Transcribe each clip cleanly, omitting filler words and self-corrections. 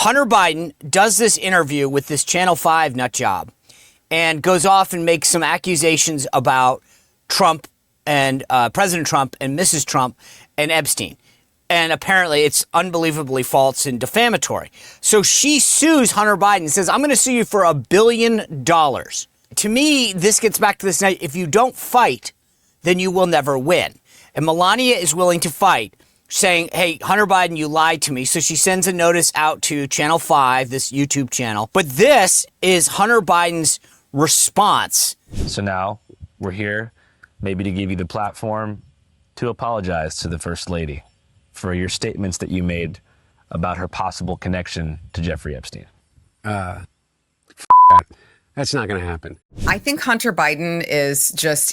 Hunter Biden does this interview with this Channel 5 nut job and goes off and makes some accusations about Trump and President Trump and Mrs. Trump and Epstein. And apparently it's unbelievably false and defamatory. So she sues Hunter Biden and says, I'm going to sue you for $1 billion. To me, this gets back to this night. If you don't fight, then you will never win. And Melania is willing to fight, saying, hey, Hunter Biden, you lied to me. So she sends a notice out to Channel 5, this YouTube channel. But this is Hunter Biden's response. So now we're here maybe to give you the platform to apologize to the First Lady for your statements that you made about her possible connection to Jeffrey Epstein. That's not going to happen. I think Hunter Biden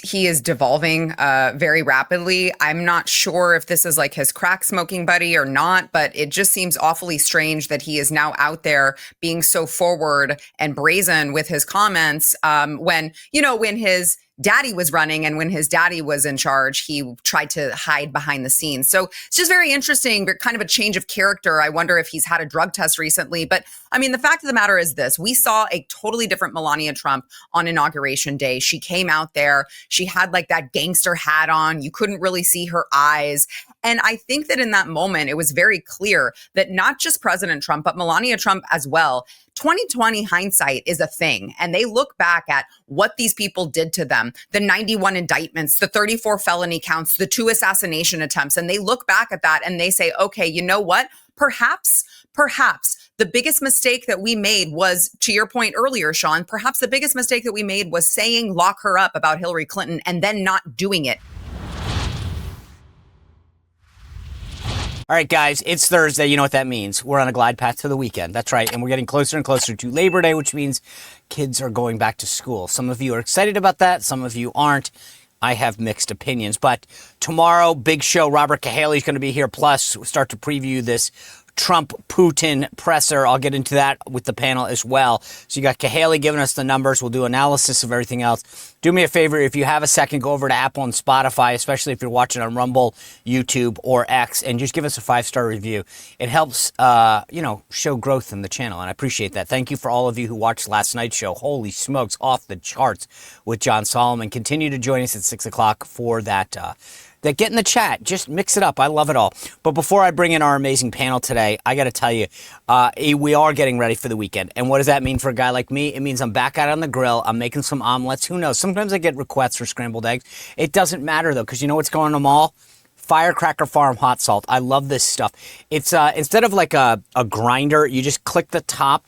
he is devolving very rapidly. I'm not sure if this is like his crack smoking buddy or not, but it just seems awfully strange that he is now out there being so forward and brazen with his comments when his daddy was running and when his daddy was in charge, he tried to hide behind the scenes. So it's just very interesting, but kind of a change of character. I wonder if he's had a drug test recently. But I mean, the fact of the matter is this. We saw a totally different Melania Trump on Inauguration Day. She came out there. She had like that gangster hat on. You couldn't really see her eyes. And I think that in that moment, it was very clear that not just President Trump, but Melania Trump as well, 2020 hindsight is a thing. And they look back at what these people did to them, the 91 indictments, the 34 felony counts, the 2 assassination attempts. And they look back at that and they say, okay, you know what? Perhaps the biggest mistake that we made was, to your point earlier, Sean, perhaps the biggest mistake that we made was saying lock her up about Hillary Clinton and then not doing it. All right, guys, it's Thursday. You know what that means. We're on a glide path to the weekend. That's right. And we're getting closer and closer to Labor Day, which means kids are going back to school. Some of you are excited about that. Some of you aren't. I have mixed opinions. But tomorrow, big show. Robert Cahaley is going to be here. Plus, we'll start to preview this Trump-Putin presser. I'll get into that with the panel as well. So you got Cahaley giving us the numbers. We'll do analysis of everything else. Do me a favor, if you have a second, go over to Apple and Spotify, especially if you're watching on Rumble, YouTube, or X, and just give us a 5-star review. It helps, show growth in the channel, and I appreciate that. Thank you for all of you who watched last night's show. Holy smokes, off the charts with John Solomon. Continue to join us at 6 o'clock for that get in the chat. Just mix it up. I love it all. But before I bring in our amazing panel today, I got to tell you, we are getting ready for the weekend. And what does that mean for a guy like me? It means I'm back out on the grill. I'm making some omelets. Who knows? Sometimes I get requests for scrambled eggs. It doesn't matter, though, because you know what's going on in the mall? Firecracker Farm hot salt. I love this stuff. It's instead of like a grinder, you just click the top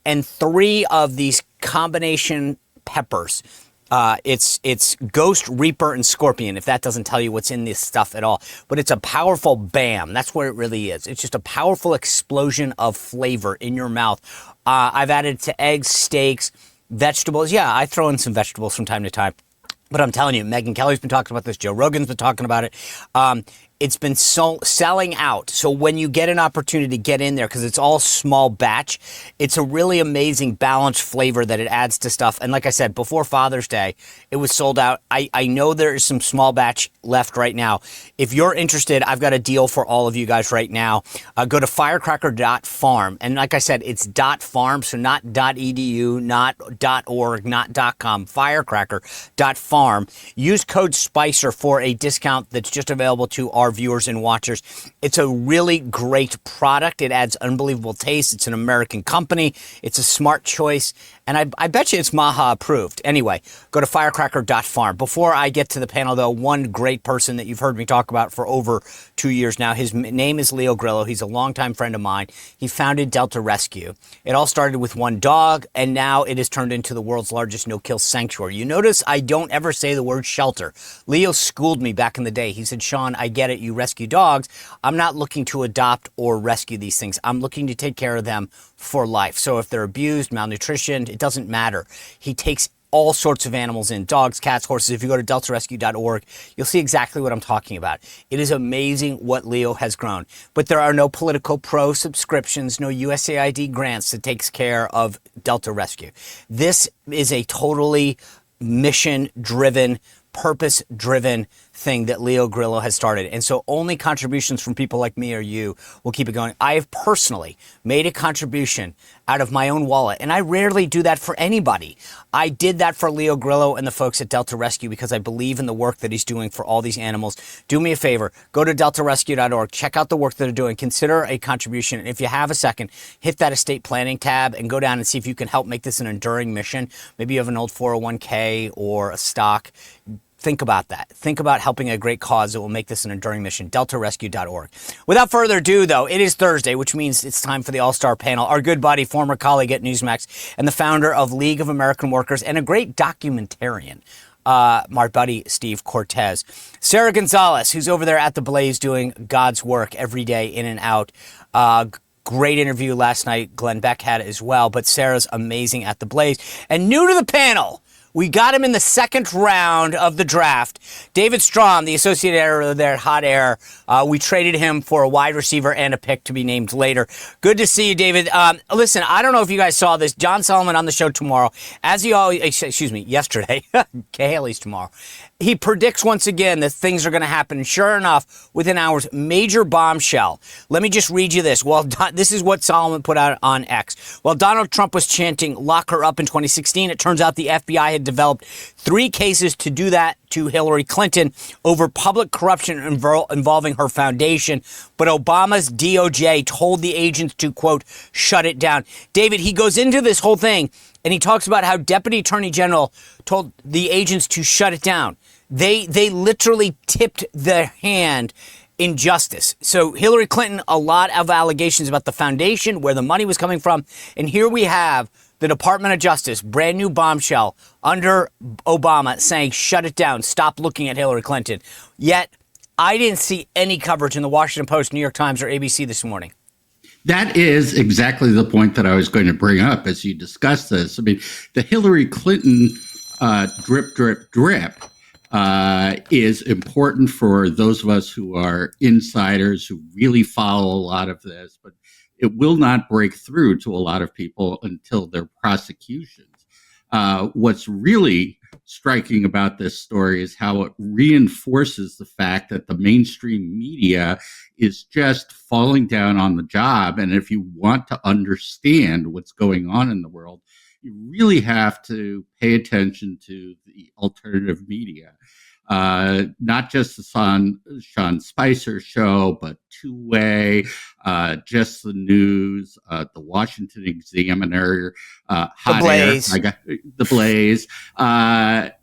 and 3 of these combination peppers. It's Ghost, Reaper, and Scorpion, if that doesn't tell you what's in this stuff at all. But it's a powerful bam. That's what it really is. It's just a powerful explosion of flavor in your mouth. I've added to eggs, steaks, vegetables. Yeah, I throw in some vegetables from time to time. But I'm telling you, Megyn Kelly's been talking about this. Joe Rogan's been talking about it. It's been selling out. So when you get an opportunity to get in there, because it's all small batch, it's a really amazing balanced flavor that it adds to stuff. And like I said, before Father's Day, it was sold out. I know there is some small batch left right now. If you're interested, I've got a deal for all of you guys right now. Go to firecracker.farm. And like I said, it's .farm, so not .edu, not .org, not .com, firecracker.farm. Use code SPICER for a discount that's just available to our viewers and watchers. It's a really great product. It adds unbelievable taste. It's an American company. It's a smart choice. And I bet you it's Maha approved. Anyway, go to firecracker.farm. Before I get to the panel, though, one great person that you've heard me talk about for over 2 years now. His name is Leo Grillo. He's a longtime friend of mine. He founded Delta Rescue. It all started with one dog, and now it has turned into the world's largest no-kill sanctuary. You notice I don't ever say the word shelter. Leo schooled me back in the day. He said, Sean, I get it. You rescue dogs. I'm not looking to adopt or rescue these things. I'm looking to take care of them for life. So if they're abused, malnutritioned, it doesn't matter. He takes all sorts of animals in, dogs, cats, horses. If you go to deltarescue.org, you'll see exactly what I'm talking about. It is amazing what Leo has grown. But there are no Political Pro subscriptions, no USAID grants that takes care of Delta Rescue. This is a totally mission-driven, purpose-driven thing that Leo Grillo has started. And so only contributions from people like me or you will keep it going. I have personally made a contribution out of my own wallet, and I rarely do that for anybody. I did that for Leo Grillo and the folks at Delta Rescue because I believe in the work that he's doing for all these animals. Do me a favor, go to deltarescue.org, check out the work that they're doing, consider a contribution. And if you have a second, hit that estate planning tab and go down and see if you can help make this an enduring mission. Maybe you have an old 401k or a stock. Think about that. Think about helping a great cause that will make this an enduring mission. DeltaRescue.org. Without further ado, though, it is Thursday, which means it's time for the All-Star panel. Our good buddy, former colleague at Newsmax, and the founder of League of American Workers, and a great documentarian, my buddy Steve Cortez. Sarah Gonzalez, who's over there at the Blaze doing God's work every day, in and out. Great interview last night. Glenn Beck had it as well, but Sarah's amazing at the Blaze. And new to the panel, we got him in the second round of the draft. David Strom, the associate editor there at Hot Air. We traded him for a wide receiver and a pick to be named later. Good to see you, David. Listen, I don't know if you guys saw this. John Solomon on the show tomorrow, as he always, yesterday. Kay Haley's tomorrow. He predicts once again that things are going to happen. Sure enough, within hours, major bombshell. Let me just read you this. Well, this is what Solomon put out on X. While Donald Trump was chanting, "Lock her up" in 2016, it turns out the FBI had developed 3 cases to do that to Hillary Clinton over public corruption involving her foundation. But Obama's DOJ told the agents to, quote, shut it down. David, he goes into this whole thing and he talks about how Deputy Attorney General told the agents to shut it down. They literally tipped their hand in justice. So Hillary Clinton, a lot of allegations about the foundation, where the money was coming from. And here we have the Department of Justice, brand new bombshell under Obama, saying, shut it down, stop looking at Hillary Clinton. Yet I didn't see any coverage in the Washington Post, New York Times, or ABC this morning. That is exactly the point that I was going to bring up as you discuss this. I mean, the Hillary Clinton drip, drip, drip is important for those of us who are insiders, who really follow a lot of this, but it will not break through to a lot of people until their prosecutions. What's really striking about this story is how it reinforces the fact that the mainstream media is just falling down on the job. And if you want to understand what's going on in the world, you really have to pay attention to the alternative media. Not just the Sean Spicer show, but Two Way, Just the News, the Washington Examiner, Hot Blaze. Air, the Blaze. That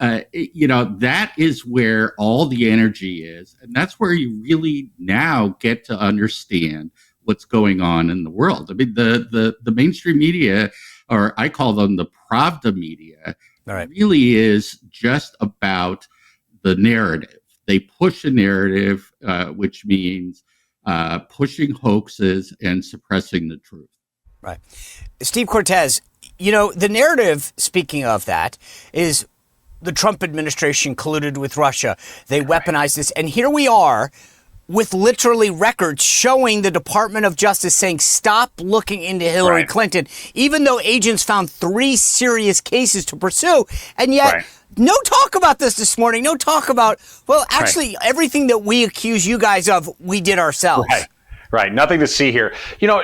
is where all the energy is, and that's where you really now get to understand what's going on in the world. I mean, the mainstream media, or I call them the Pravda media, really is just about the narrative. They push a narrative, which means pushing hoaxes and suppressing the truth. Right. Steve Cortez, the narrative, speaking of that, is the Trump administration colluded with Russia. They weaponized this. And here we are with literally records showing the Department of Justice saying, stop looking into Hillary Clinton, even though agents found 3 serious cases to pursue. And yet, no talk about this morning. No talk about, everything that we accuse you guys of, we did ourselves. Right. Nothing to see here.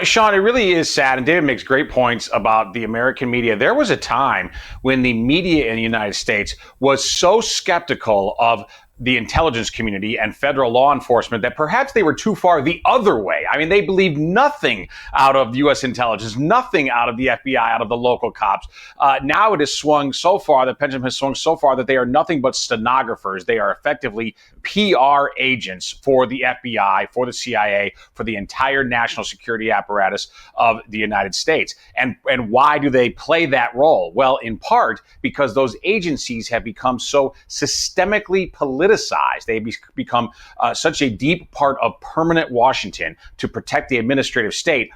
Sean, it really is sad. And David makes great points about the American media. There was a time when the media in the United States was so skeptical of the intelligence community and federal law enforcement that perhaps they were too far the other way. I mean, they believed nothing out of U.S. intelligence, nothing out of the FBI, out of the local cops. Now it has swung so far, the pendulum has swung so far that they are nothing but stenographers. They are effectively PR agents for the FBI, for the CIA, for the entire national security apparatus of the United States. And why do they play that role? Well, in part because those agencies have become so systemically politicized. They become such a deep part of permanent Washington to protect the administrative state.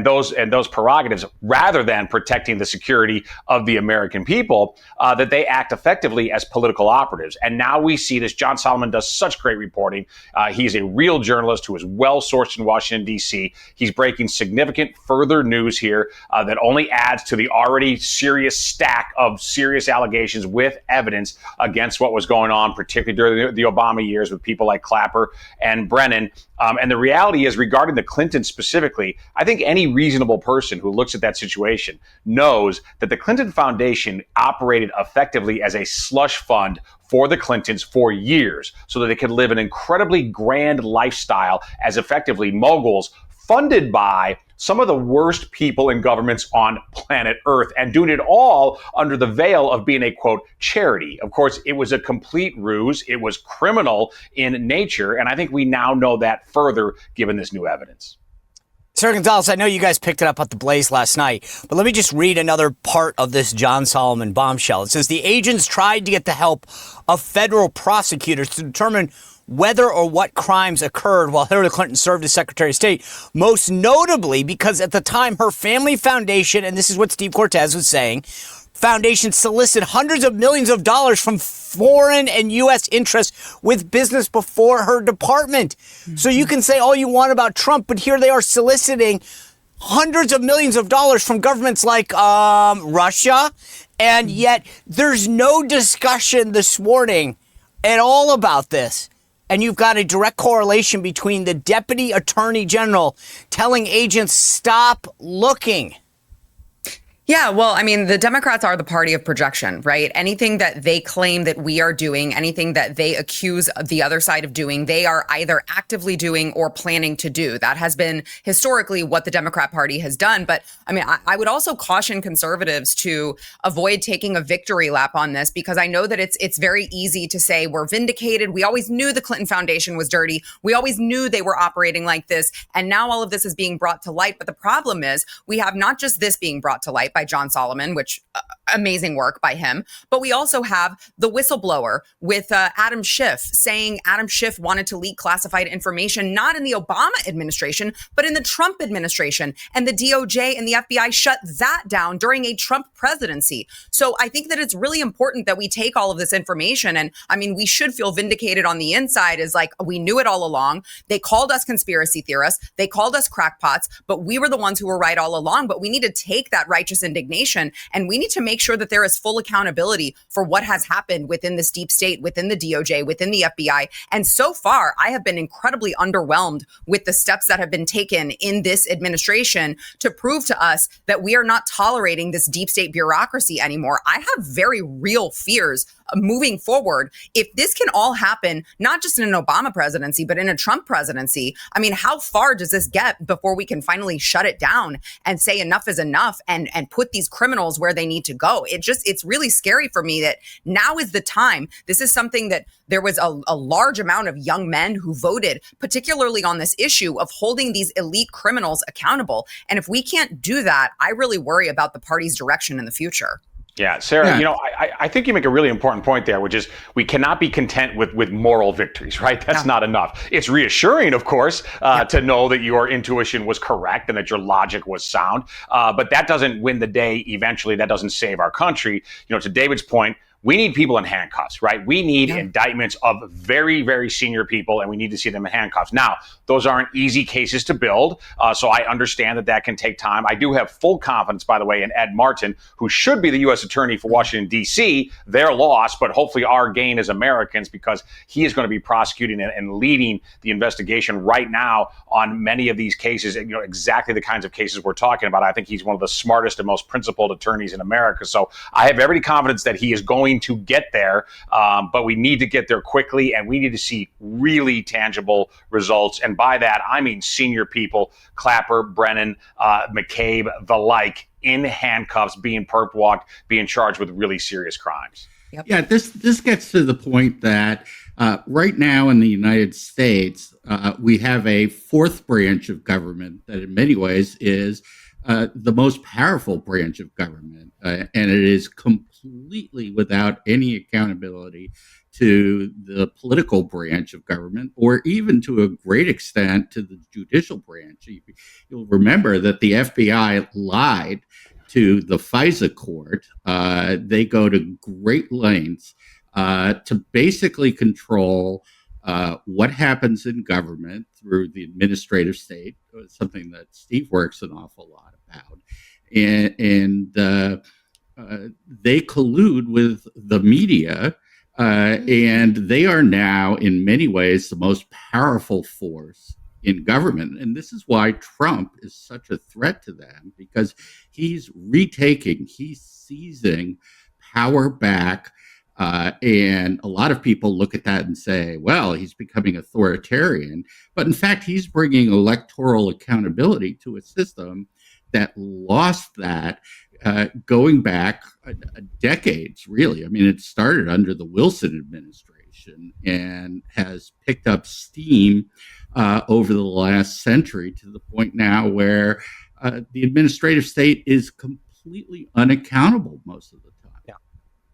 those prerogatives rather than protecting the security of the American people, that they act effectively as political operatives. And now we see this. John Solomon does such great reporting. He's a real journalist who is well sourced in Washington, D.C. He's breaking significant further news here that only adds to the already serious stack of serious allegations with evidence against what was going on, particularly during the Obama years with people like Clapper and Brennan. And the reality is, regarding the Clintons specifically, I think any reasonable person who looks at that situation knows that the Clinton Foundation operated effectively as a slush fund for the Clintons for years so that they could live an incredibly grand lifestyle as effectively moguls funded by some of the worst people in governments on planet Earth, and doing it all under the veil of being a, quote, charity. Of course, it was a complete ruse. It was criminal in nature. And I think we now know that further given this new evidence. Sir Gonzalez, I know you guys picked it up at the Blaze last night, but let me just read another part of this John Solomon bombshell. It says the agents tried to get the help of federal prosecutors to determine whether or what crimes occurred while Hillary Clinton served as Secretary of State, most notably because at the time her family foundation, and this is what Steve Cortez was saying, foundation solicited hundreds of millions of dollars from foreign and U.S. interests with business before her department. Mm-hmm. So you can say all you want about Trump, but here they are soliciting hundreds of millions of dollars from governments like Russia, and yet there's no discussion this morning at all about this. And you've got a direct correlation between the Deputy Attorney General telling agents, stop looking. Yeah, well, I mean, the Democrats are the party of projection, right? Anything that they claim that we are doing, anything that they accuse the other side of doing, they are either actively doing or planning to do. That has been historically what the Democrat Party has done. But I mean, I would also caution conservatives to avoid taking a victory lap on this, because I know that it's very easy to say we're vindicated. We always knew the Clinton Foundation was dirty. We always knew they were operating like this. And now all of this is being brought to light. But the problem is we have not just this being brought to light by John Solomon, which amazing work by him. But we also have the whistleblower with Adam Schiff saying Adam Schiff wanted to leak classified information, not in the Obama administration, but in the Trump administration. And the DOJ and the FBI shut that down during a Trump presidency. So I think that it's really important that we take all of this information. And I mean, we should feel vindicated on the inside, is like, we knew it all along. They called us conspiracy theorists. They called us crackpots, but we were the ones who were right all along. But we need to take that righteous indignation and we need to make sure that there is full accountability for what has happened within this deep state, within the DOJ, within the FBI. And so far, I have been incredibly underwhelmed with the steps that have been taken in this administration to prove to us that we are not tolerating this deep state bureaucracy anymore. I have very real fears moving forward. If this can all happen, not just in an Obama presidency, but in a Trump presidency, I mean, how far does this get before we can finally shut it down and say enough is enough and put these criminals where they need to go? It's really scary for me that now is the time. This is something that there was a large amount of young men who voted, particularly on this issue of holding these elite criminals accountable. And if we can't do that, I really worry about the party's direction in the future. Yeah, Sarah, I think you make a really important point there, which is we cannot be content with moral victories, right? That's not enough. It's reassuring, of course, to know that your intuition was correct and that your logic was sound. But that doesn't win the day eventually. That doesn't save our country. To David's point, we need people in handcuffs, right? We need indictments of very, very senior people, and we need to see them in handcuffs. Now, those aren't easy cases to build, so I understand that can take time. I do have full confidence, by the way, in Ed Martin, who should be the U.S. Attorney for Washington, D.C. Their loss, but hopefully our gain as Americans, because he is going to be prosecuting and leading the investigation right now on many of these cases, exactly the kinds of cases we're talking about. I think he's one of the smartest and most principled attorneys in America. So I have every confidence that he is going to get there, but we need to get there quickly, and we need to see really tangible results. And by that, I mean senior people, Clapper, Brennan, McCabe, the like, in handcuffs, being perp walked, being charged with really serious crimes. Yep. Yeah, this gets to the point that right now in the United States, we have a fourth branch of government that in many ways is the most powerful branch of government, and it is completely completely without any accountability to the political branch of government, or even to a great extent to the judicial branch. You'll remember that the FBI lied to the FISA court. They go to great lengths to basically control what happens in government through the administrative state, something that Steve works an awful lot about. And they collude with the media, and they are now, in many ways, the most powerful force in government. And this is why Trump is such a threat to them, because he's seizing power back. And a lot of people look at that and say, well, he's becoming authoritarian. But in fact, he's bringing electoral accountability to a system that lost that going back decades, really. I mean, it started under the Wilson administration and has picked up steam over the last century, to the point now where the administrative state is completely unaccountable most of the time. Yeah.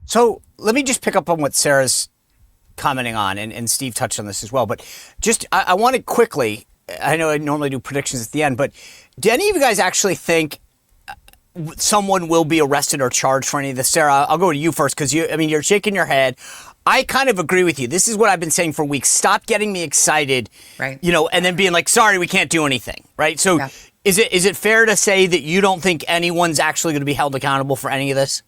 So let me just pick up on what Sarah's commenting on, and Steve touched on this as well, but just I want to quickly, I know I normally do predictions at the end, but do any of you guys actually think someone will be arrested or charged for any of this? Sarah, I'll go to you first, because you're shaking your head. I kind of agree with you. This is what I've been saying for weeks. Stop getting me excited, right? And then being like, sorry, we can't do anything, right? So yeah. Is it fair to say that you don't think anyone's actually going to be held accountable for any of this?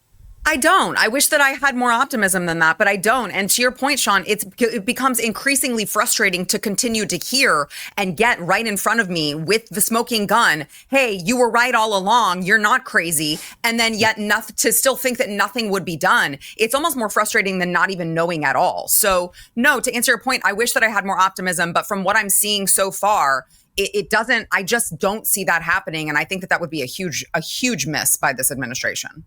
I don't. I wish that I had more optimism than that, but I don't. And to your point, Sean, it becomes increasingly frustrating to continue to hear and get right in front of me with the smoking gun. Hey, you were right all along. You're not crazy. And then yet to still think that nothing would be done. It's almost more frustrating than not even knowing at all. So no, to answer your point, I wish that I had more optimism, but from what I'm seeing so far, it doesn't, I just don't see that happening. And I think that would be a huge miss by this administration.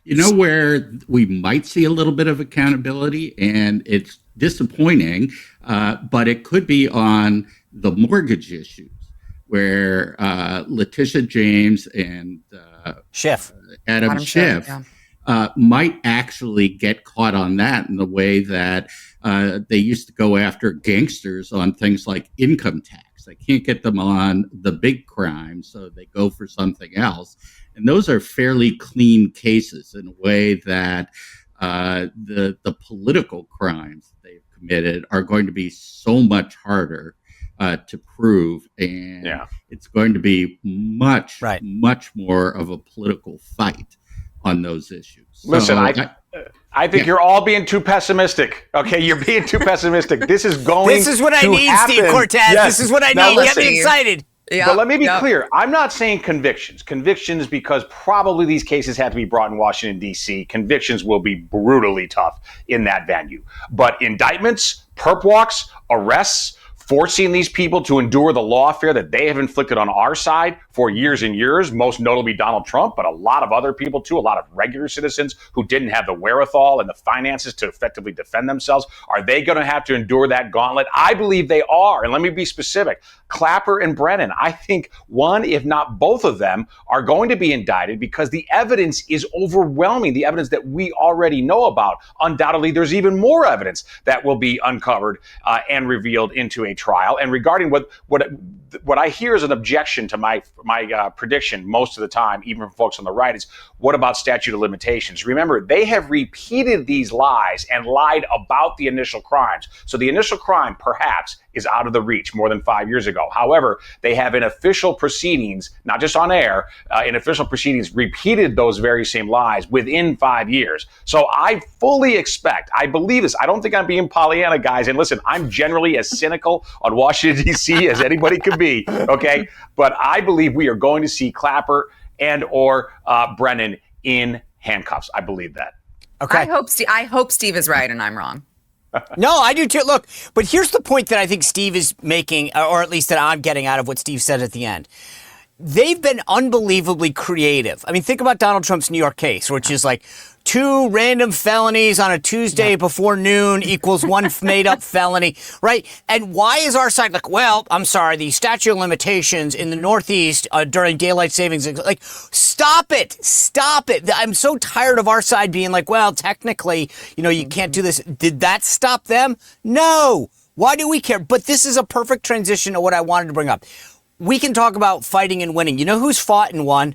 You know where we might see a little bit of accountability, and it's disappointing, but it could be on the mortgage issues, where Letitia James and Adam Schiff might actually get caught on that, in the way that they used to go after gangsters on things like income tax. They can't get them on the big crime, so they go for something else. And those are fairly clean cases, in a way that the political crimes they've committed are going to be so much harder to prove. And it's going to be much more of a political fight on those issues. Listen, I think you're all being too pessimistic. Okay, you're being too pessimistic. This is going to This is what I need, happen. Steve Cortez. Yes. This is what I need. Get me excited. Yeah, but let me be clear. I'm not saying convictions. Convictions, because probably these cases have to be brought in Washington, D.C. Convictions will be brutally tough in that venue. But indictments, perp walks, arrests, forcing these people to endure the lawfare that they have inflicted on our side for years and years, most notably Donald Trump, but a lot of other people too, a lot of regular citizens who didn't have the wherewithal and the finances to effectively defend themselves. Are they going to have to endure that gauntlet? I believe they are. And let me be specific. Clapper and Brennan, I think one, if not both of them, are going to be indicted because the evidence is overwhelming, the evidence that we already know about. Undoubtedly, there's even more evidence that will be uncovered and revealed into a trial. And regarding what I hear is an objection to my prediction most of the time, even from folks on the right, is what about statute of limitations? Remember, they have repeated these lies and lied about the initial crimes. So the initial crime, perhaps, is out of the reach more than 5 years ago. However, they have in official proceedings, not just on air, in official proceedings, repeated those very same lies within 5 years. So I fully expect, I believe this. I don't think I'm being Pollyanna, guys. And listen, I'm generally as cynical on Washington, D.C. as anybody can be, okay? But I believe we are going to see Clapper and or Brennan in handcuffs. I believe that. Okay. I hope Steve is right and I'm wrong. No, I do too. Look, but here's the point that I think Steve is making, or at least that I'm getting out of what Steve said at the end. they've been unbelievably creative. I mean, think about Donald Trump's New York case, which is like 2 random felonies on a Tuesday before noon equals 1 made-up felony, right? And why is our side like, well, I'm sorry, the statute of limitations in the Northeast during daylight savings, like, stop it. I'm so tired of our side being like, well, technically, you can't do this. Did that stop them? No. Why do we care? But this is a perfect transition to what I wanted to bring up. We can talk about fighting and winning. You know who's fought and won?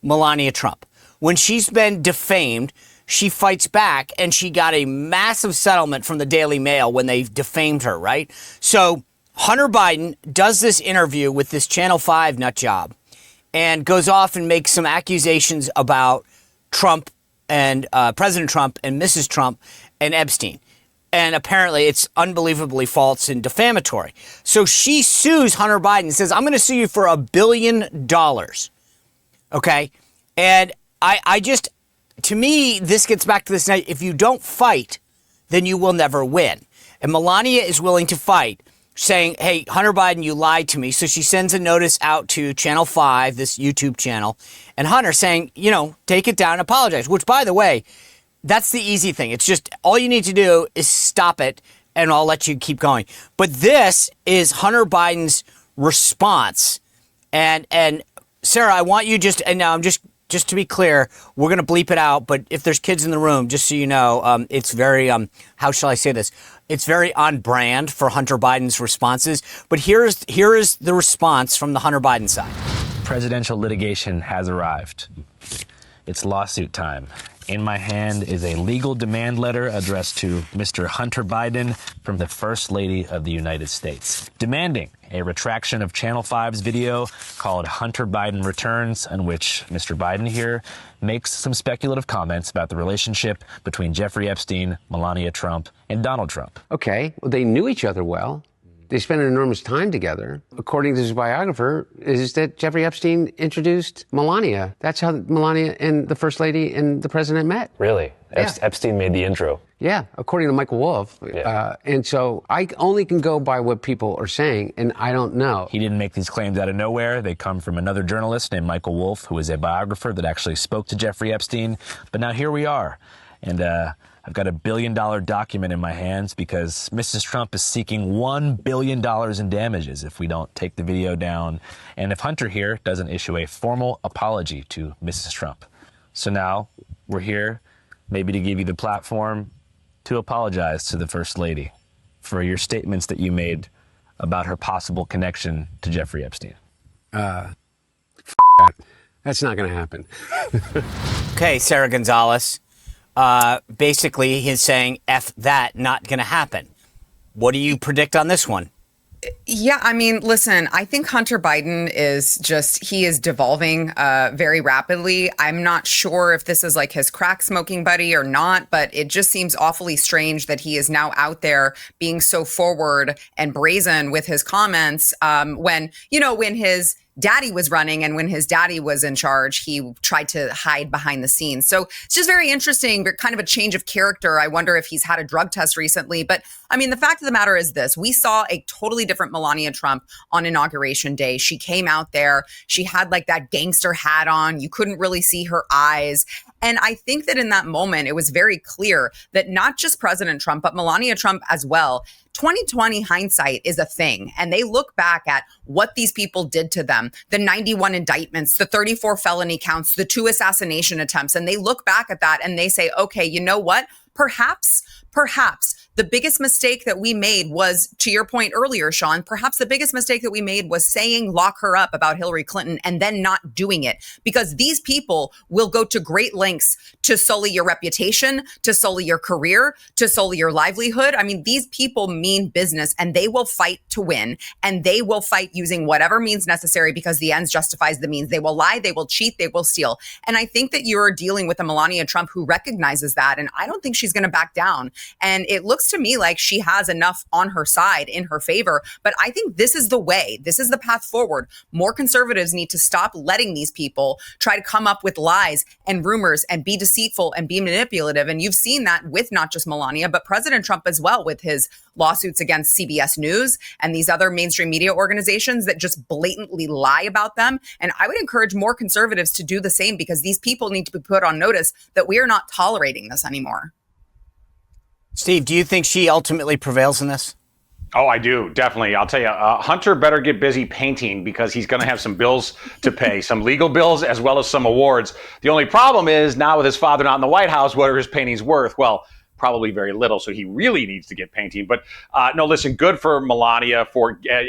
Melania Trump. When she's been defamed, she fights back, and she got a massive settlement from the Daily Mail when they defamed her, right? So Hunter Biden does this interview with this Channel 5 nut job and goes off and makes some accusations about Trump and President Trump and Mrs. Trump and Epstein. And apparently it's unbelievably false and defamatory. So she sues Hunter Biden and says, I'm going to sue you for $1 billion. Okay? And I just, to me, this gets back to this night. If you don't fight, then you will never win. And Melania is willing to fight, saying, hey, Hunter Biden, you lied to me. So she sends a notice out to Channel 5, this YouTube channel, and Hunter saying, take it down and apologize, which, by the way, that's the easy thing. It's just all you need to do is stop it, and I'll let you keep going. But this is Hunter Biden's response. And Sarah, I want you and now I'm just to be clear, we're going to bleep it out. But if there's kids in the room, just so you know, it's very, how shall I say this? It's very on brand for Hunter Biden's responses. But here is the response from the Hunter Biden side. Presidential litigation has arrived. It's lawsuit time. In my hand is a legal demand letter addressed to Mr. Hunter Biden from the First Lady of the United States, demanding a retraction of Channel 5's video called Hunter Biden Returns, in which Mr. Biden here makes some speculative comments about the relationship between Jeffrey Epstein, Melania Trump, and Donald Trump. Okay, well, they knew each other well. They spent an enormous time together. According to his biographer, is that Jeffrey Epstein introduced Melania. That's how Melania and the First Lady and the President met. Really? Yeah. Epstein made the intro. Yeah, according to Michael Wolff. Yeah. And so I only can go by what people are saying, and I don't know. He didn't make these claims out of nowhere. They come from another journalist named Michael Wolff, who is a biographer that actually spoke to Jeffrey Epstein. But now here we are. And I've got $1 billion document in my hands because Mrs. Trump is seeking $1 billion in damages if we don't take the video down and if Hunter here doesn't issue a formal apology to Mrs. Trump. So now we're here maybe to give you the platform to apologize to the First Lady for your statements that you made about her possible connection to Jeffrey Epstein. That's not going to happen. Okay, Sarah Gonzalez. Basically, he's saying, F that, not going to happen. What do you predict on this one? Yeah, I mean, listen, I think Hunter Biden he is devolving very rapidly. I'm not sure if this is like his crack smoking buddy or not, but it just seems awfully strange that he is now out there being so forward and brazen with his comments when his daddy was running and when his daddy was in charge, he tried to hide behind the scenes. So it's just very interesting, kind of a change of character. I wonder if he's had a drug test recently. But I mean, the fact of the matter is this. We saw a totally different Melania Trump on Inauguration Day. She came out there. She had like that gangster hat on. You couldn't really see her eyes. And I think that in that moment, it was very clear that not just President Trump, but Melania Trump as well, 2020 hindsight is a thing. And they look back at what these people did to them, the 91 indictments, the 34 felony counts, the 2 assassination attempts. And they look back at that and they say, okay, you know what? Perhaps the biggest mistake that we made was, to your point earlier, Sean, perhaps the biggest mistake that we made was saying lock her up about Hillary Clinton and then not doing it, because these people will go to great lengths to sully your reputation, to sully your career, to sully your livelihood. I mean, these people mean business and they will fight to win, and they will fight using whatever means necessary because the ends justifies the means. They will lie, they will cheat, they will steal. And I think that you're dealing with a Melania Trump who recognizes that. And I don't think she's going to back down. And it looks to me like she has enough on her side in her favor. But I think this is the way. This is the path forward. More conservatives need to stop letting these people try to come up with lies and rumors and be deceitful and be manipulative. And you've seen that with not just Melania, but President Trump as well, with his lawsuits against CBS News and these other mainstream media organizations that just blatantly lie about them. And I would encourage more conservatives to do the same, because these people need to be put on notice that we are not tolerating this anymore. Steve, do you think she ultimately prevails in this? Oh, I do, definitely. I'll tell you, Hunter better get busy painting, because he's going to have some bills to pay, some legal bills as well as some awards. The only problem is now with his father not in the White House, what are his paintings worth? Well, probably very little, so he really needs to get painting. But no, listen, good for Melania.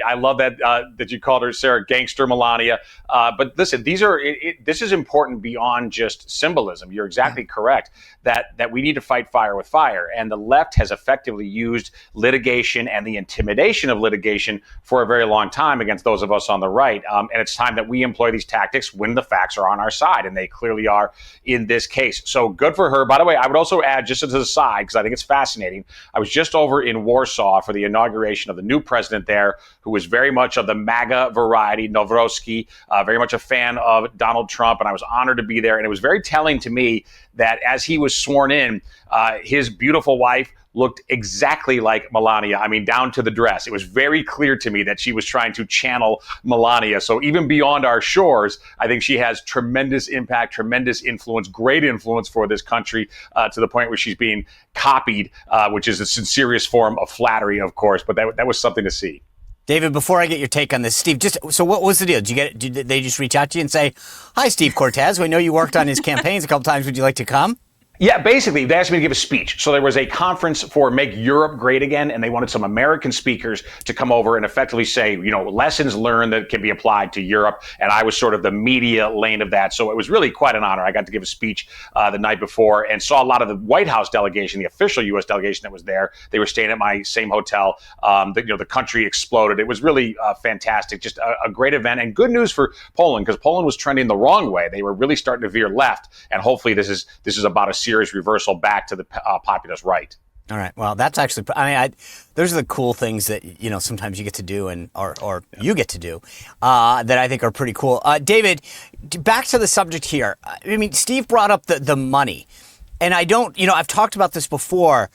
I love that you called her, Sarah, gangster Melania. But listen, this is important beyond just symbolism. You're exactly correct that we need to fight fire with fire, and the left has effectively used litigation and the intimidation of litigation for a very long time against those of us on the right. And it's time that we employ these tactics when the facts are on our side, and they clearly are in this case. So good for her. By the way, I would also add, just as a side, because I think it's fascinating, I was just over in Warsaw for the inauguration of the new president there, who was very much of the MAGA variety, Nowrowski, very much a fan of Donald Trump, and I was honored to be there. And it was very telling to me that as he was sworn in, his beautiful wife looked exactly like Melania. I mean, down to the dress. It was very clear to me that she was trying to channel Melania. So even beyond our shores, I think she has tremendous impact, tremendous influence, great influence for this country, to the point where she's being copied, which is the sincerest form of flattery, of course. But that was something to see. David, before I get your take on this, Steve, so what was the deal? Did they just reach out to you and say, "Hi, Steve Cortez, we know you worked on his campaigns a couple times. Would you like to come?" Yeah, basically, they asked me to give a speech. So there was a conference for Make Europe Great Again, and they wanted some American speakers to come over and effectively say, lessons learned that can be applied to Europe. And I was sort of the media lane of that. So it was really quite an honor. I got to give a speech the night before and saw a lot of the White House delegation, the official U.S. delegation that was there. They were staying at my same hotel. The country exploded. It was really fantastic, just a great event, and good news for Poland, because Poland was trending the wrong way. They were really starting to veer left, and hopefully this is about a serious reversal back to the populist right. All right. Well, that's actually, those are the cool things that, sometimes you get to do or you get to do that I think are pretty cool. David, back to the subject here. I mean, Steve brought up the money, and I don't, I've talked about this before.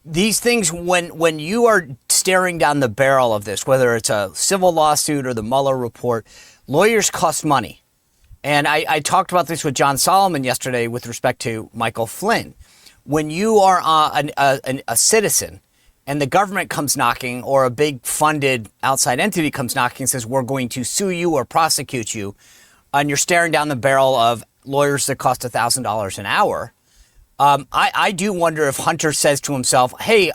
These things, when you are staring down the barrel of this, whether it's a civil lawsuit or the Mueller report, lawyers cost money. And I talked about this with John Solomon yesterday with respect to Michael Flynn. When you are a citizen and the government comes knocking, or a big funded outside entity comes knocking and says, "We're going to sue you or prosecute you," and you're staring down the barrel of lawyers that cost $1,000 an hour, I do wonder if Hunter says to himself, "Hey,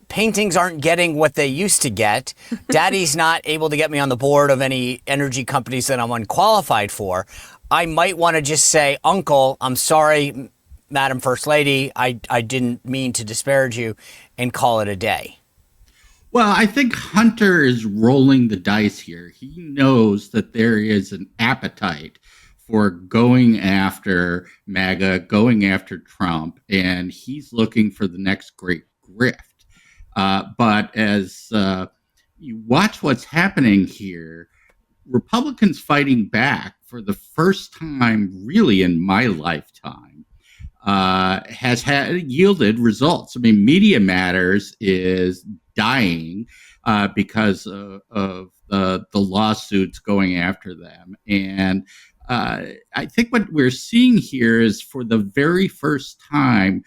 paintings aren't getting what they used to get. Daddy's not able to get me on the board of any energy companies that I'm unqualified for. I might want to just say, Uncle, I'm sorry, Madam First Lady. I didn't mean to disparage you," and call it a day. Well, I think Hunter is rolling the dice here. He knows that there is an appetite for going after MAGA, going after Trump, and he's looking for the next great grift. But as you watch what's happening here, Republicans fighting back for the first time really in my lifetime has yielded results. I mean, Media Matters is dying because of the lawsuits going after them. And I think what we're seeing here is, for the very first time,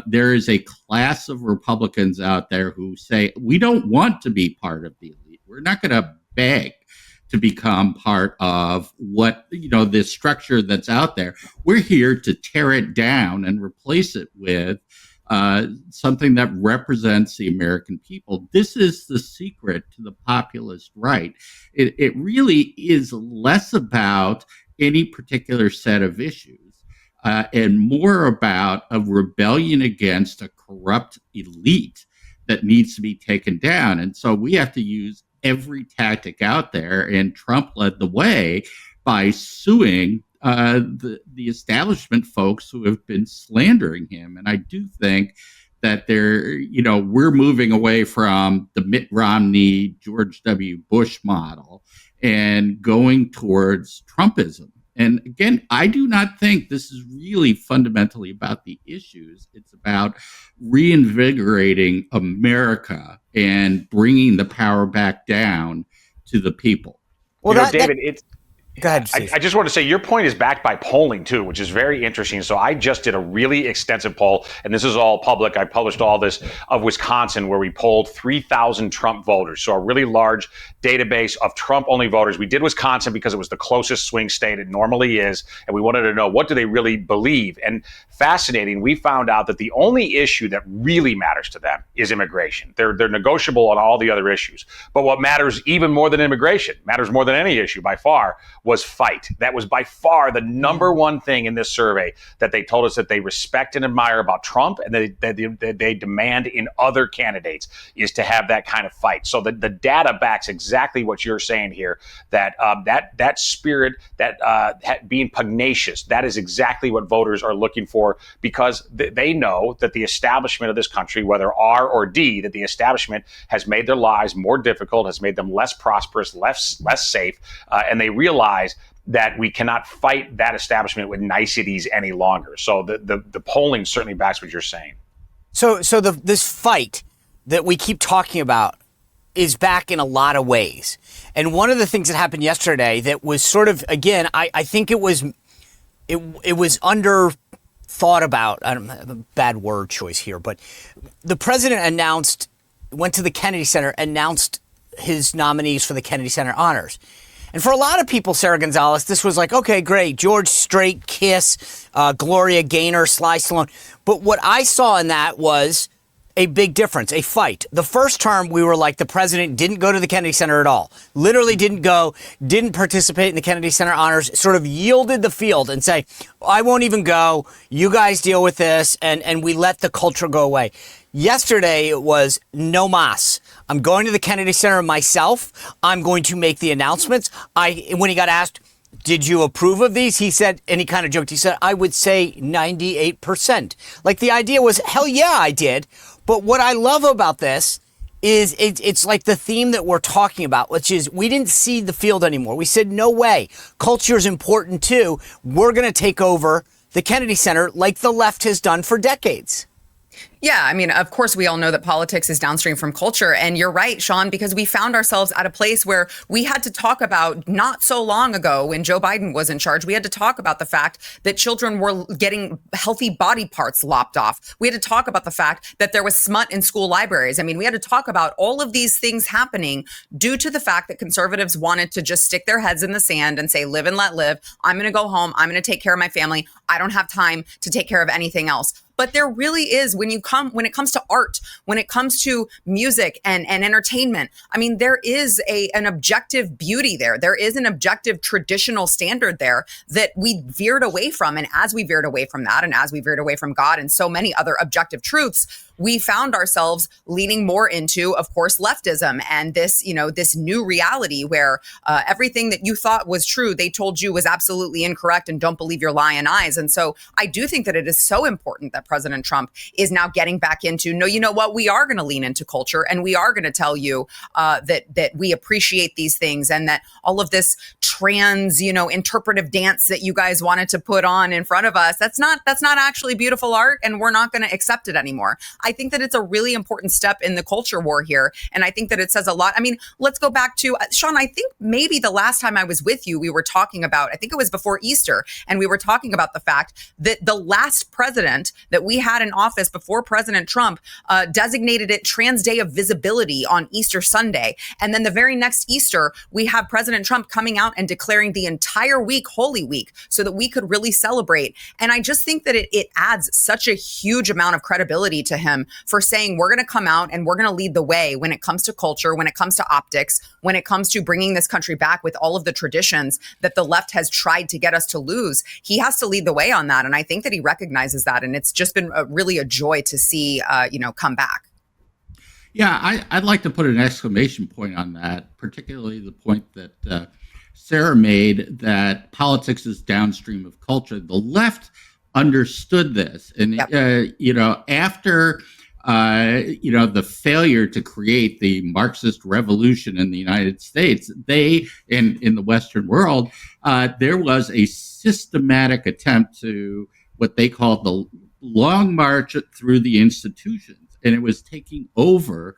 there is a class of Republicans out there who say, we don't want to be part of the elite. We're not going to beg to become part of this structure that's out there. We're here to tear it down and replace it with something that represents the American people. This is the secret to the populist right. It really is less about any particular set of issues. And more about a rebellion against a corrupt elite that needs to be taken down. And so we have to use every tactic out there. And Trump led the way by suing the establishment folks who have been slandering him. And I do think that we're moving away from the Mitt Romney, George W. Bush model and going towards Trumpism. And again, I do not think this is really fundamentally about the issues. It's about reinvigorating America and bringing the power back down to the people. Well, David, it's. Go ahead, Steve. I just want to say your point is backed by polling too, which is very interesting. So I just did a really extensive poll, and this is all public. I published all this of Wisconsin, where we polled 3,000 Trump voters. So a really large database of Trump-only voters. We did Wisconsin because it was the closest swing state it normally is, and we wanted to know, what do they really believe? And fascinating, we found out that the only issue that really matters to them is immigration. They're negotiable on all the other issues. But what matters even more than immigration, matters more than any issue by far, was fight. That was by far the number one thing in this survey that they told us that they respect and admire about Trump, and that they demand in other candidates, is to have that kind of fight. So the data backs exactly what you're saying here, that that spirit, that being pugnacious, that is exactly what voters are looking for, because they know that the establishment of this country, whether R or D, that the establishment has made their lives more difficult, has made them less prosperous, less safe, and they realize that we cannot fight that establishment with niceties any longer. So the polling certainly backs what you're saying. So this fight that we keep talking about is back in a lot of ways. And one of the things that happened yesterday that was sort of, again, I think it was under thought about. I don't have a bad word choice here, but the president went to the Kennedy Center, announced his nominees for the Kennedy Center honors. And for a lot of people, Sarah Gonzalez, this was like, okay, great. George Strait, Kiss, Gloria Gaynor, Sly Stallone. But what I saw in that was a big difference, a fight. The first term, we were like, the president didn't go to the Kennedy Center at all. Literally didn't go, didn't participate in the Kennedy Center honors, sort of yielded the field and say, I won't even go. You guys deal with this. And we let the culture go away. Yesterday, it was no mas. I'm going to the Kennedy Center myself. I'm going to make the announcements. When he got asked, did you approve of these? He said, and he kind of joked, he said, I would say 98%. Like, the idea was, hell yeah, I did. But what I love about this is it's like the theme that we're talking about, which is we didn't see the field anymore. We said, no way. Culture is important too. We're going to take over the Kennedy Center like the left has done for decades. Yeah, I mean, of course, we all know that politics is downstream from culture. And you're right, Sean, because we found ourselves at a place where we had to talk about, not so long ago when Joe Biden was in charge, we had to talk about the fact that children were getting healthy body parts lopped off. We had to talk about the fact that there was smut in school libraries. I mean, we had to talk about all of these things happening due to the fact that conservatives wanted to just stick their heads in the sand and say, live and let live. I'm going to go home. I'm going to take care of my family. I don't have time to take care of anything else. But there really is, when it comes to art, when it comes to music and entertainment, I mean, there is an objective beauty there. There is an objective traditional standard there that we veered away from. And as we veered away from that, and as we veered away from God and so many other objective truths, we found ourselves leaning more into, of course, leftism and this new reality where everything that you thought was true, they told you was absolutely incorrect, and don't believe your lying eyes. And so I do think that it is so important that President Trump is now getting back into, no, you know what, we are going to lean into culture, and we are going to tell you that we appreciate these things, and that all of this trans, interpretive dance that you guys wanted to put on in front of us, that's not actually beautiful art, and we're not going to accept it anymore. I think that it's a really important step in the culture war here. And I think that it says a lot. I mean, let's go back to, Sean, I think maybe the last time I was with you, we were talking about, I think it was before Easter, and we were talking about the fact that the last president that we had in office before President Trump designated it Trans Day of Visibility on Easter Sunday. And then the very next Easter, we have President Trump coming out and declaring the entire week Holy Week so that we could really celebrate. And I just think that it adds such a huge amount of credibility to him for saying, we're going to come out and we're going to lead the way when it comes to culture, when it comes to optics, when it comes to bringing this country back with all of the traditions that the left has tried to get us to lose. He has to lead the way on that. And I think that he recognizes that. And it's just been really a joy to see, come back. Yeah, I'd like to put an exclamation point on that, particularly the point that Sarah made, that politics is downstream of culture. The left understood this. And, Yep. After the failure to create the Marxist revolution in the United States, in the Western world, there was a systematic attempt to what they called the long march through the institutions. And it was taking over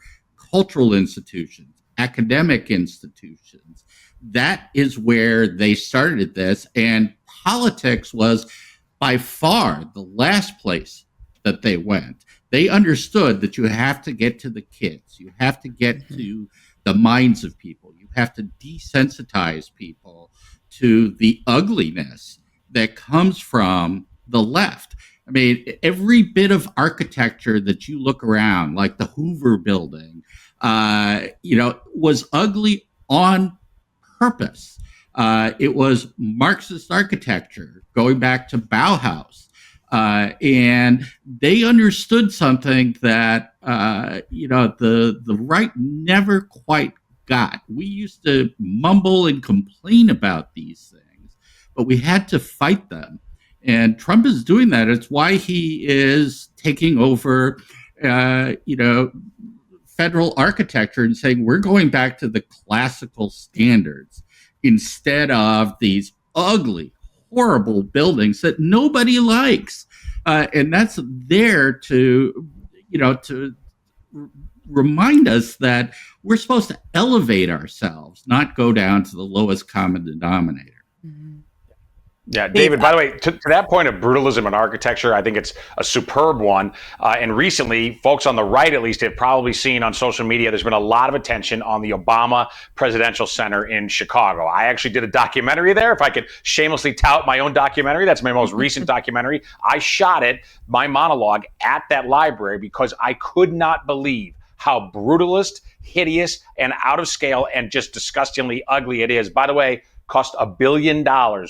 cultural institutions, academic institutions. That is where they started this. And politics was by far the last place that they went. They understood that you have to get to the kids. You have to get to the minds of people. You have to desensitize people to the ugliness that comes from the left. I mean, every bit of architecture that you look around, like the Hoover Building, was ugly on purpose. It was Marxist architecture going back to Bauhaus. And they understood something that, the right never quite got. We used to mumble and complain about these things, but we had to fight them. And Trump is doing that. It's why he is taking over, federal architecture and saying, we're going back to the classical standards instead of these ugly, horrible buildings that nobody likes. And that's there to remind us that we're supposed to elevate ourselves, not go down to the lowest common denominator. Yeah, David, by the way, to that point of brutalism in architecture, I think it's a superb one. And recently, folks on the right, at least, have probably seen on social media, there's been a lot of attention on the Obama Presidential Center in Chicago. I actually did a documentary there. If I could shamelessly tout my own documentary, that's my most recent documentary. I shot it, my monologue, at that library because I could not believe how brutalist, hideous, and out of scale and just disgustingly ugly it is. By the way, cost $1 billion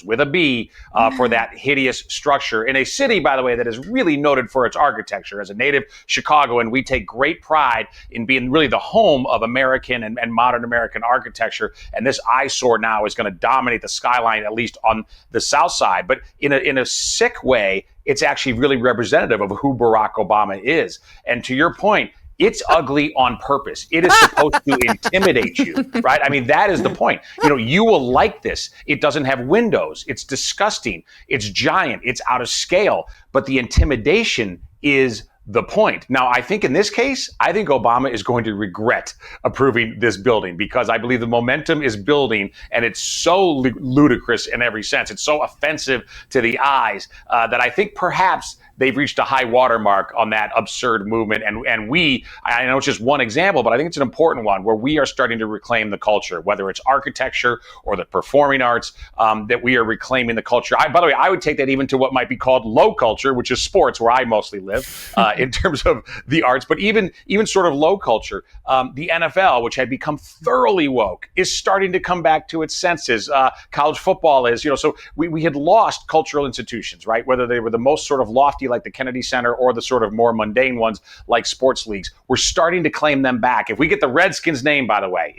with a B for that hideous structure in a city, by the way, that is really noted for its architecture. As a native Chicagoan, we take great pride in being really the home of American and modern American architecture. And this eyesore now is going to dominate the skyline, at least on the south side. But in a sick way, it's actually really representative of who Barack Obama is. And to your point, it's ugly on purpose. It is supposed to intimidate you, right? I mean, that is the point. You will like this. It doesn't have windows. It's disgusting. It's giant. It's out of scale. But the intimidation is the point. Now, I think in this case, I think Obama is going to regret approving this building because I believe the momentum is building and it's so ludicrous in every sense. It's so offensive to the eyes that I think perhaps they've reached a high watermark on that absurd movement. And I know it's just one example, but I think it's an important one where we are starting to reclaim the culture, whether it's architecture or the performing arts, that we are reclaiming the culture. By the way, I would take that even to what might be called low culture, which is sports, where I mostly live, in terms of the arts. But even sort of low culture, the NFL, which had become thoroughly woke, is starting to come back to its senses. College football is, so we had lost cultural institutions, right? Whether they were the most sort of lofty like the Kennedy Center or the sort of more mundane ones like sports leagues. We're starting to claim them back. If we get the Redskins name, by the way,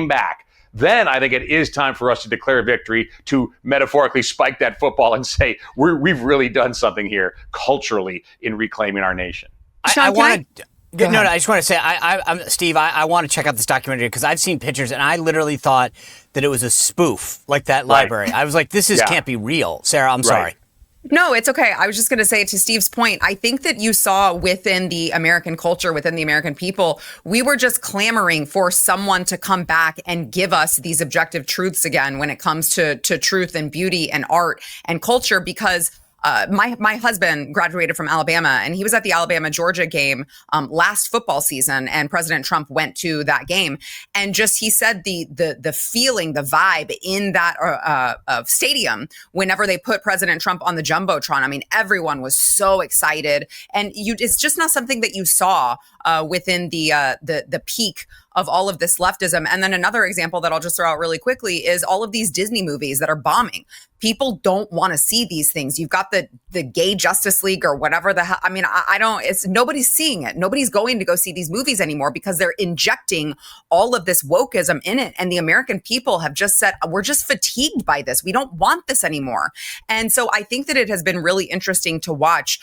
back, then I think it is time for us to declare a victory, to metaphorically spike that football and say, we've really done something here culturally in reclaiming our nation. I just want to say, I'm Steve, I want to check out this documentary because I've seen pictures and I literally thought that it was a spoof, like that library. I was like, this can't be real. Sarah, I'm sorry. No, it's okay. I was just going to say, to Steve's point, I think that you saw within the American culture, within the American people, we were just clamoring for someone to come back and give us these objective truths again when it comes to truth and beauty and art and culture, because my husband graduated from Alabama, and he was at the Alabama-Georgia game last football season, and President Trump went to that game. And he said the feeling, the vibe in that stadium whenever they put President Trump on the Jumbotron, I mean, everyone was so excited. And it's just not something that you saw within the peak of all of this leftism. And then another example that I'll just throw out really quickly is all of these Disney movies that are bombing. People don't want to see these things. You've got the gay Justice League or whatever the hell. I mean, I don't, it's nobody's seeing it. Nobody's going to go see these movies anymore because they're injecting all of this wokeism in it. And the American people have just said, we're just fatigued by this. We don't want this anymore. And so I think that it has been really interesting to watch.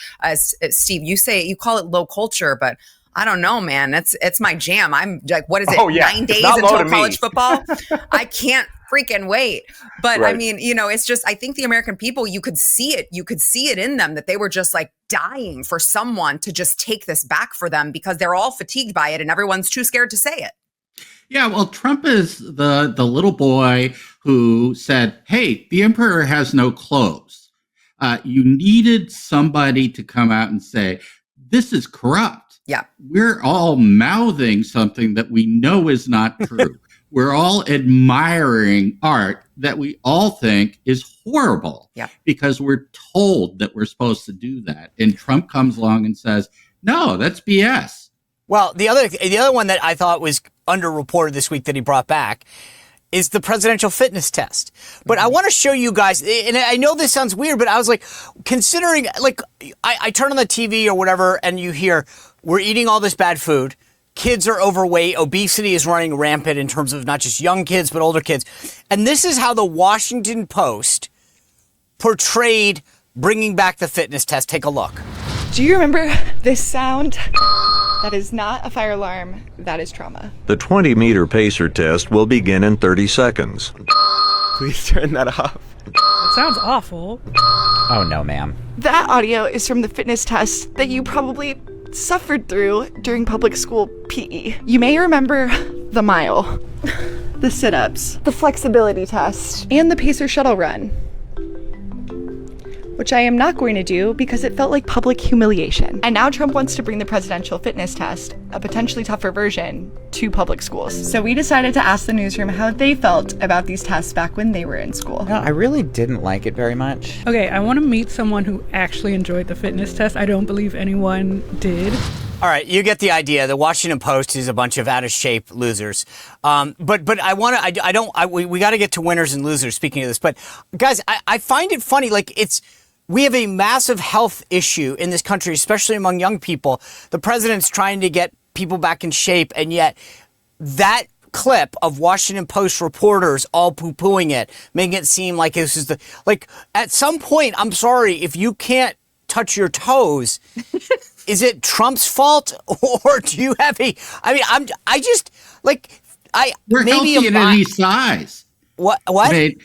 Steve, you call it low culture, but I don't know, man. It's my jam. I'm like, what is it? Oh, yeah. 9 days Not low until to college me. football? I can't freaking wait. But Right. I mean, it's just, I think the American people, you could see it. You could see it in them that they were just like dying for someone to just take this back for them because they're all fatigued by it and everyone's too scared to say it. Yeah, well, Trump is the little boy who said, hey, the emperor has no clothes. You needed somebody to come out and say, this is corrupt. Yeah. We're all mouthing something that we know is not true. We're all admiring art that we all think is horrible because we're told that we're supposed to do that. And Trump comes along and says, no, that's BS. Well, the other one that I thought was underreported this week that he brought back is the presidential fitness test. But I want to show you guys, and I know this sounds weird, but I was like, considering, like, I turn on the TV or whatever, and you hear, we're eating all this bad food. Kids are overweight. Obesity is running rampant in terms of not just young kids, but older kids. And this is how the Washington Post portrayed bringing back the fitness test. Take a look. Do you remember this sound? That is not a fire alarm. That is trauma. The 20-meter pacer test will begin in 30 seconds. Please turn that off. It sounds awful. Oh, no, ma'am. That audio is from the fitness test that you probably suffered through during public school PE. You may remember the mile, the sit-ups, the flexibility test, and the pacer shuttle run, which I am not going to do because it felt like public humiliation. And now Trump wants to bring the presidential fitness test, a potentially tougher version, to public schools. So we decided to ask the newsroom how they felt about these tests back when they were in school. No, I really didn't like it very much. Okay, I want to meet someone who actually enjoyed the fitness test. I don't believe anyone did. All right, you get the idea. The Washington Post is a bunch of out of shape losers. But I want to. We got to get to winners and losers. Speaking of this, but guys, I find it funny. Like we have a massive health issue in this country, especially among young people. The president's trying to get people back in shape, and yet that clip of Washington Post reporters all poo-pooing it, making it seem like this is at some point, I'm sorry, if you can't touch your toes, is it Trump's fault, or do you have we're healthy at any size. What? I mean,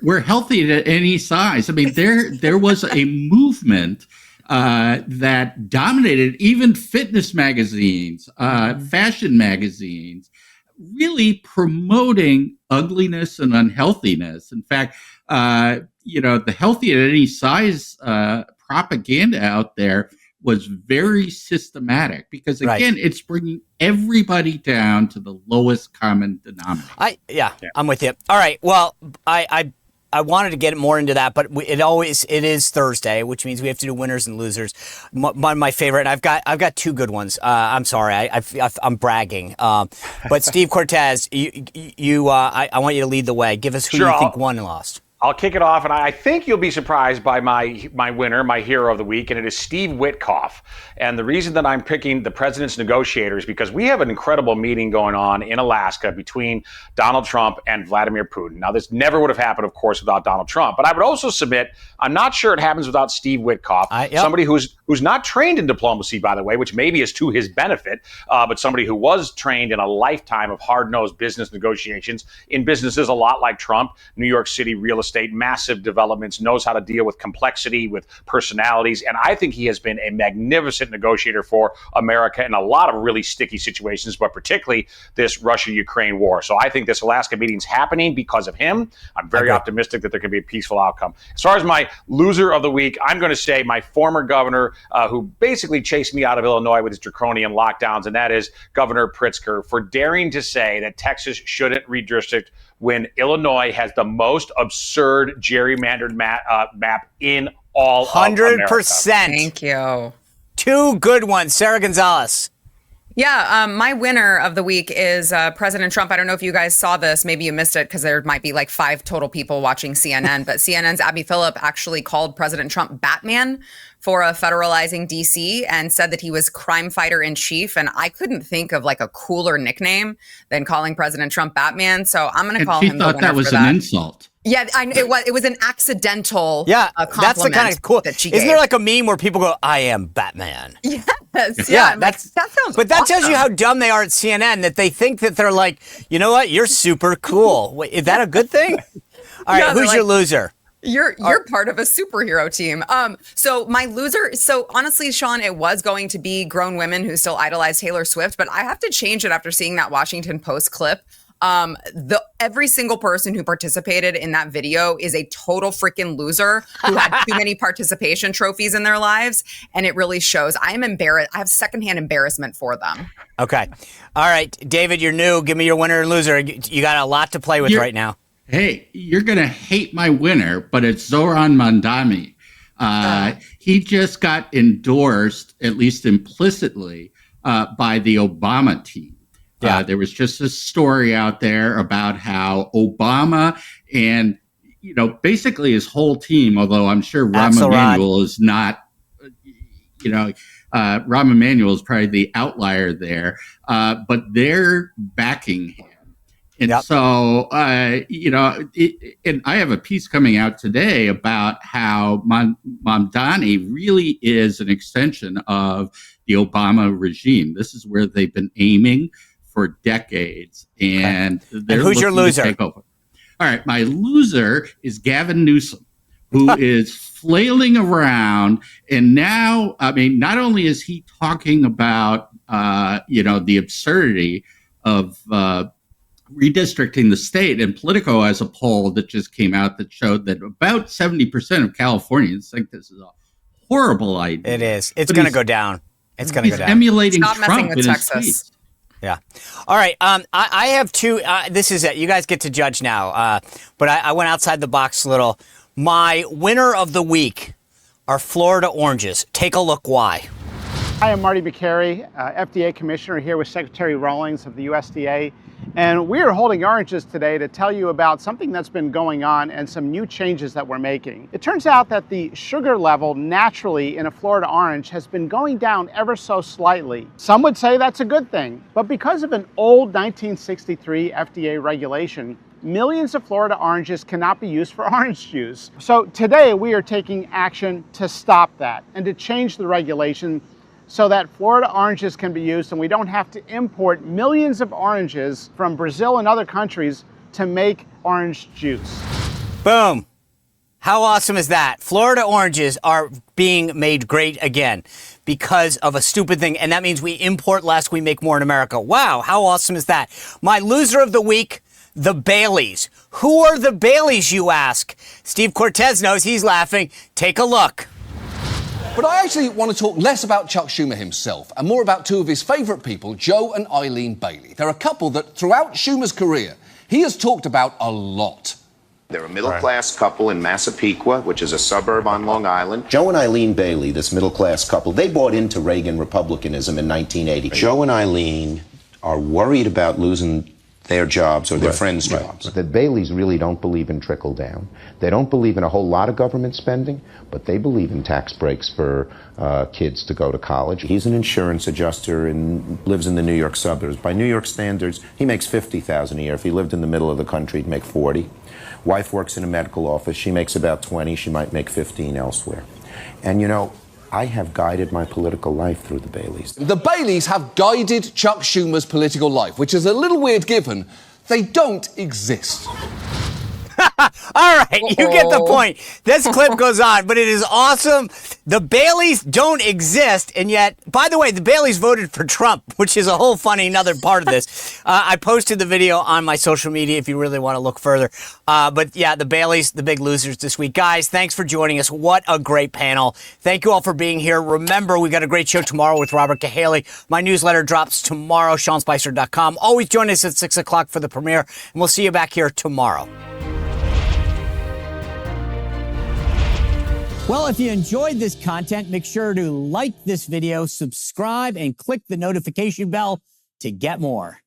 we're healthy at any size. I mean, there was a movement that dominated even fitness magazines, fashion magazines, really promoting ugliness and unhealthiness. In fact, the healthy at any size propaganda out there was very systematic because, again, it's bringing everybody down to the lowest common denominator. I'm with you. All right. Well, I wanted to get more into that, but it is Thursday, which means we have to do winners and losers. My favorite, and I've got two good ones. I'm sorry, I'm bragging. But Steve Cortez, I want you to lead the way. Give us who you think won and lost. I'll kick it off, and I think you'll be surprised by my winner, my hero of the week, and it is Steve Witkoff. And the reason that I'm picking the president's negotiators, because we have an incredible meeting going on in Alaska between Donald Trump and Vladimir Putin. Now, this never would have happened, of course, without Donald Trump. But I would also submit, I'm not sure it happens without Steve Witkoff, somebody who's not trained in diplomacy, by the way, which maybe is to his benefit, but somebody who was trained in a lifetime of hard-nosed business negotiations in businesses a lot like Trump, New York City real estate, massive developments, knows how to deal with complexity, with personalities. And I think he has been a magnificent negotiator for America in a lot of really sticky situations, but particularly this Russia-Ukraine war. So I think this Alaska meeting's happening because of him. I'm very optimistic that there can be a peaceful outcome. As far as my loser of the week, I'm going to say my former governor, who basically chased me out of Illinois with his draconian lockdowns, and that is Governor Pritzker, for daring to say that Texas shouldn't redistrict when Illinois has the most absurd gerrymandered map in all 100%. Thank you. Two good ones. Sarah Gonzalez. Yeah, my winner of the week is President Trump. I don't know if you guys saw this. Maybe you missed it because there might be like 5 total people watching CNN. But CNN's Abby Phillip actually called President Trump Batman for federalizing D.C. and said that he was crime fighter in chief. And I couldn't think of like a cooler nickname than calling President Trump Batman. So I'm going to call him the winner for that. She thought that was an insult. Yeah, it was an accidental compliment. That's the kind of cool. That she Isn't gave. there like a meme where people go, "I am Batman"? Yes. Yeah, that sounds. But that tells awesome. you how dumb they are at CNN, that they think that they're like, you know what, you're super cool. Wait, is that a good thing? All right, Yeah, who's your loser? You're part of a superhero team. So my loser. So honestly, Sean, it was going to be grown women who still idolize Taylor Swift, but I have to change it after seeing that Washington Post clip. Every single person who participated in that video is a total freaking loser who had too many participation trophies in their lives, and it really shows. I am embarrassed. I have secondhand embarrassment for them. Okay, all right, David, you're new. Give me your winner and loser. You got a lot to play with right now. Hey, you're going to hate my winner, but it's Zoran Mandami. He just got endorsed, at least implicitly, by the Obama team. Yeah. There was just a story out there about how Obama and, basically his whole team, although I'm sure Rahm Emanuel is not, Rahm Emanuel is probably the outlier there, but they're backing him. And so, and I have a piece coming out today about how Mamdani really is an extension of the Obama regime. This is where they've been aiming for decades. And they're who's your loser? To take over. All right. My loser is Gavin Newsom, who is flailing around. And now, not only is he talking about, the absurdity of redistricting the state, and Politico has a poll that just came out that showed that about 70% of Californians think this is a horrible idea. It is. It's going to go down. It's going to go down. He's emulating Stop messing Trump with in Texas. his tweets. Yeah. All right. I have two. This is it. You guys get to judge now. But I went outside the box a little. My winner of the week are Florida oranges. Take a look why. Hi, I'm Marty McCary, FDA Commissioner here with Secretary Rawlings of the USDA. And we are holding oranges today to tell you about something that's been going on and some new changes that we're making. It turns out that the sugar level naturally in a Florida orange has been going down ever so slightly. Some would say that's a good thing, but because of an old 1963 FDA regulation, millions of Florida oranges cannot be used for orange juice. So today we are taking action to stop that and to change the regulation so that Florida oranges can be used and we don't have to import millions of oranges from Brazil and other countries to make orange juice. Boom. How awesome is that? Florida oranges are being made great again because of a stupid thing. And that means we import less, we make more in America. Wow, how awesome is that? My loser of the week, the Baileys. Who are the Baileys, you ask? Steve Cortez knows, he's laughing. Take a look. But I actually want to talk less about Chuck Schumer himself and more about two of his favourite people, Joe and Eileen Bailey. They're a couple that throughout Schumer's career, he has talked about a lot. They're a middle-class couple in Massapequa, which is a suburb on Long Island. Joe and Eileen Bailey, this middle-class couple, they bought into Reagan Republicanism in 1980. Joe and Eileen are worried about losing their jobs or their friends' jobs. The Baileys really don't believe in trickle-down. They don't believe in a whole lot of government spending, but they believe in tax breaks for kids to go to college. He's an insurance adjuster and lives in the New York suburbs. By New York standards, he makes $50,000 a year. If he lived in the middle of the country, he'd make $40,000. Wife works in a medical office. She makes about $20,000. She might make $15,000 elsewhere. And I have guided my political life through the Baileys. The Baileys have guided Chuck Schumer's political life, which is a little weird given they don't exist. All right, you get the point. This clip goes on, but it is awesome. The Baileys don't exist, and yet, by the way, the Baileys voted for Trump, which is a whole funny another part of this. I posted the video on my social media if you really want to look further. But yeah, the Baileys, the big losers this week. Guys, thanks for joining us. What a great panel. Thank you all for being here. Remember, we got a great show tomorrow with Robert Cahaley. My newsletter drops tomorrow, SeanSpicer.com. Always join us at 6 o'clock for the premiere, and we'll see you back here tomorrow. Well, if you enjoyed this content, make sure to like this video, subscribe, and click the notification bell to get more.